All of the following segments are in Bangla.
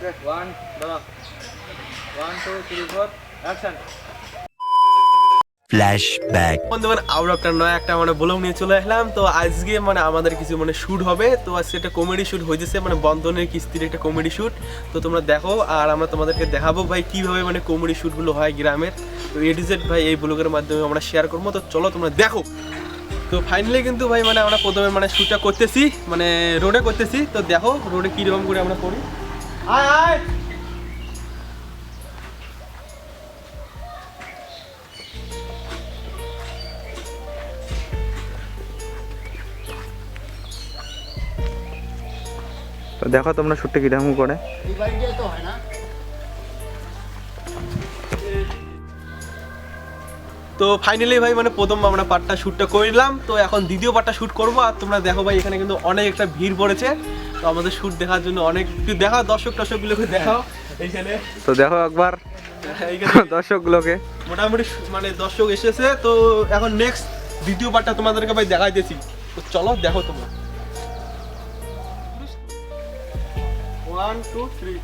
1 2 3 4 অ্যাকশন। ফ্ল্যাশব্যাক। বন্ধুগণ আমরা একটা নয়া একটা মানে ব্লগ নিয়ে চলে আসলাম। তো আজকে মানে আমাদের কিছু মানে শ্যুট হবে। তো আজকে একটা কমেডি শ্যুট হয়েছে, মানে বন্ধনের কিস্তির একটা কমেডি শ্যুট। তো তোমরা দেখো আর আমরা তোমাদেরকে দেখাবো ভাই কীভাবে মানে কমেডি শ্যুটগুলো হয় গ্রামের। তো এডিজেড ভাই এই ব্লগের মাধ্যমে আমরা শেয়ার করবো। তো চলো তোমরা দেখো। তো ফাইনালি কিন্তু ভাই মানে আমরা প্রথমে মানে শ্যুটটা করতেছি, মানে রোডে করতেছি। তো দেখো রোডে কীরকম করে আমরা করি। আয় আয় তো দেখো তোমরা শুটটা কিরকম করে। এই বাড়ি দিয়ে তো হয় না। তো ফাইনালি ভাই মানে প্রথম আমরা পার্টটা শ্যুটটা করলাম। তো এখন দ্বিতীয় পার্টটা শ্যুট করবো। আর তোমরা দেখো ভাই এখানে কিন্তু অনেক একটা ভিড় পড়েছে। তো আমাদের শ্যুট দেখার জন্য অনেক একটু দেখাও, দর্শকগুলোকে দেখাও এইখানে। তো দেখো একবার এইখানে দর্শকগুলোকে মোটামুটি মানে দর্শক এসেছে। তো এখন নেক্সট দ্বিতীয় পার্টটা তোমাদেরকে ভাই দেখাইতেছি। তো চলো দেখো তোমরা। 1 2 3।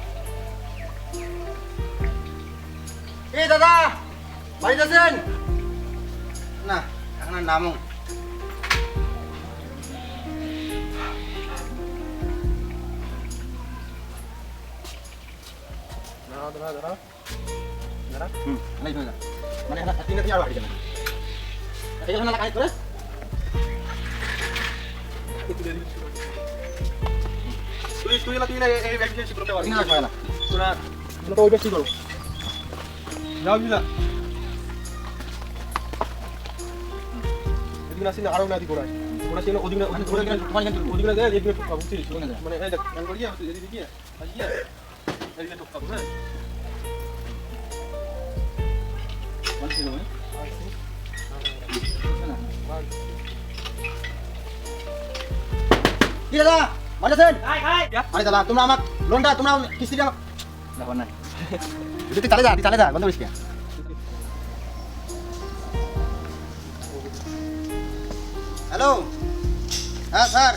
এই দাদা বাড়িতে আছেন? না এখন আর নামো। মানে এখন তিনটা আর বাড়ি যাবে। এখানে না কাজ করে তুই এই ব্যাগ দিয়ে করতে পারবি তিন হয় না। তোরা তো ওই বেশি করো। যাও বিলা এদিকে আসিনা আরো না দি কোড়াই কোড়া ছিল ওদিকে ওদিকে দেয় এদিকে টুকা বুঝছিস মানে এই দেখ কান করিয়া এদিকে গিয়া আসিয়া এদিকে টুকা বুঝছ কোন ছিল ভাই? কি দাদা বাড়িতে আছেন? আরে দাদা তোমরা আমার লোনটা তোমরা কিস্তিটা দেখো না তুই চালে যা বন্ধ করিস কে? হ্যালো হ্যাঁ স্যার,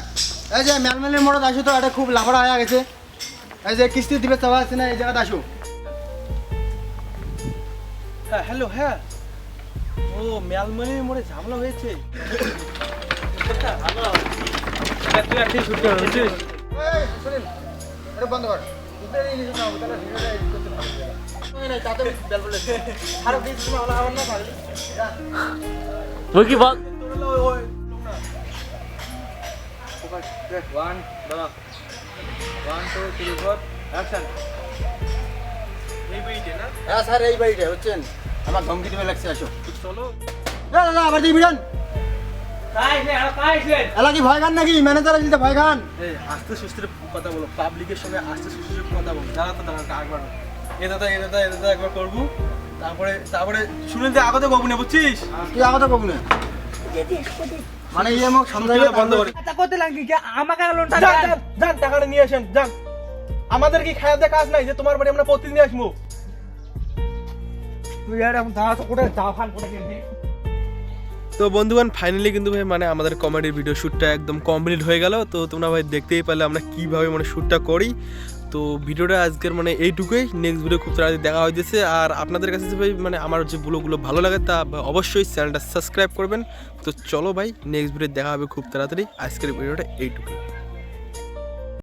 এই যে ম্যালমেলের মোড়ে আসো তো, এটা খুব লাফড়া হয়ে গেছে। এই যে কিস্তি দিবে চাওয়া আছে না, এই জায়গাতে আসো। হ্যাঁ হ্যালো হ্যাঁ ও ম্যালমনির মোড়ে ঝামেলা হয়েছে। তুই আর ঠিক শুট কর বুঝছিস। এই শুনুন এটা বন্ধ কর। দুধের এই নিচে নাও, তাহলে ভিডিওটা এডিট করতে ভালো হবে। ওই না তাতে বেল বলে আর বিশ তুমি হলা হবেন না পারলি তুই কি বল? 1 2 3 4 অ্যাকশন। এই বইতে না হ্যাঁ স্যার এই বাড়িটা হচ্ছেন আমার ধমকি দিবে লাগছে। আসো চলো। দাদা আবার দিই বিড়ান এলা কি ভয় খান নাকি? ম্যানেজার দিতে ভয় খান? এই আস্তে সুস্থে কথা বলো, পাবলিকের সঙ্গে আস্তে সুস্থে কথা বলো। দাঁড়া তো দাঁড়া একবার এ দাদা একবার করবো। তারপরে শুনে যে আগতে কবু না বুঝছিস। তুই আগত কবু না মানে ইয়ে মুখ সমঝাইবে বন্ধ করে করতে লাগি যে আমাকে লোনটা যান টাকাটা নিয়ে আসেন যান। আমাদের কি খায়াতে কাজ নাই যে তোমার বাড়ি আমরা প্রতিদিন আসবো। তুই আর এখন দাঁড়া তো কোথায় যাও খান কোথায় গেলি? তো বন্ধুগণ ফাইনালি কিন্তু ভাই মানে আমাদের কমেডির ভিডিও শ্যুটটা একদম কমপ্লিট হয়ে গেল। তো তোমরা ভাই দেখতেই পারলে আমরা কীভাবে মানে শ্যুটটা করি। তো ভিডিওটা আজকের মানে এইটুকুই। নেক্সট ভিডিও খুব তাড়াতাড়ি দেখা হয়েছে। আর আপনাদের কাছে যে ভাই মানে আমার যে ব্লগগুলো ভালো লাগে তা অবশ্যই চ্যানেলটা সাবস্ক্রাইব করবেন। তো চলো ভাই নেক্সট ভিডিও দেখা হবে খুব তাড়াতাড়ি। আজকের ভিডিওটা এইটুকুই।